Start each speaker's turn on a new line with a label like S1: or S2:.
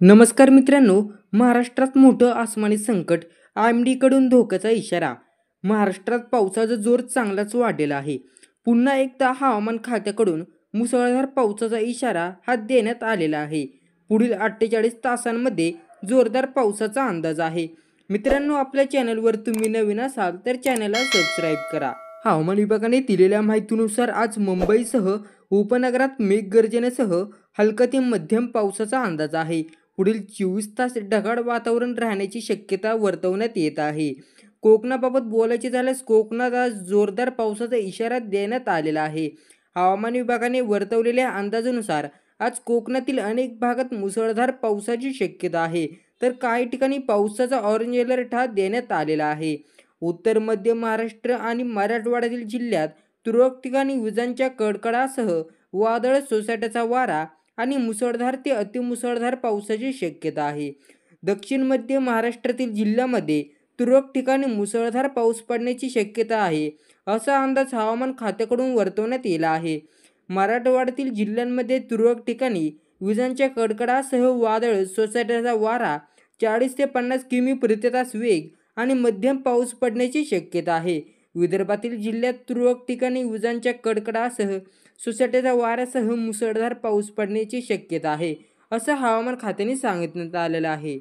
S1: नमस्कार मित्रांनो, महाराष्ट्रात मोठं आसमानी संकट, आय.एम.डी.कडून धोक्याचा इशारा. महाराष्ट्रात पावसाचा जोर चांगलाच वाढलेला आहे. पुन्हा एकदा हवामान खात्याकडून मुसळधार पावसाचा इशारा हा देण्यात आलेला आहे. पुढील 48 तासांमध्ये जोरदार पावसाचा अंदाज आहे. मित्रांनो, आपल्या चॅनलवर तुम्ही नवीन असाल तर चॅनलला सबस्क्राईब करा. हवामान विभागाने दिलेल्या माहितीनुसार आज मुंबईसह उपनगरात मेघगर्जनेसह हलका ते मध्यम पावसाचा अंदाज आहे. पुढील 24 तास ढगाळ वातावरण राहण्याची शक्यता वर्तवण्यात येत आहे. कोकणाबाबत बोलायचे झाल्यास कोकणात आज जोरदार पावसाचा इशारा देण्यात आलेला आहे. हवामान विभागाने वर्तवलेल्या अंदाजानुसार आज कोकणातील अनेक भागात मुसळधार पावसाची शक्यता आहे, तर काही ठिकाणी पावसाचा ऑरेंज अलर्ट हा देण्यात आलेला आहे. उत्तर मध्य महाराष्ट्र आणि मराठवाड्यातील जिल्ह्यात तुरळक ठिकाणी विजांच्या कडकडासह वादळ सोसाट्याचा वारा आणि मुसळधार ते अतिमुसळधार पावसाची शक्यता आहे. दक्षिण मध्य महाराष्ट्रातील जिल्ह्यामध्ये तुरळक ठिकाणी मुसळधार पाऊस पडण्याची शक्यता आहे, असा अंदाज हवामान खात्याकडून वर्तवण्यात आला आहे. मराठवाड्यातील जिल्ह्यांमध्ये तुरळक ठिकाणी विजांच्या कडकडासह वादळ सोसाट्याचा वारा 40 ते 50 किमी प्रति तास वेग आणि मध्यम पाऊस पडण्याची शक्यता आहे. विदर्भातील जिल्ह्यात तुरळक ठिकाणी विजांच्या कडकडासह सोसाट्याच्या वाऱ्यासह मुसळधार पाऊस पडण्याची शक्यता आहे, असं हवामान खात्याने सांगण्यात आलेलं आहे.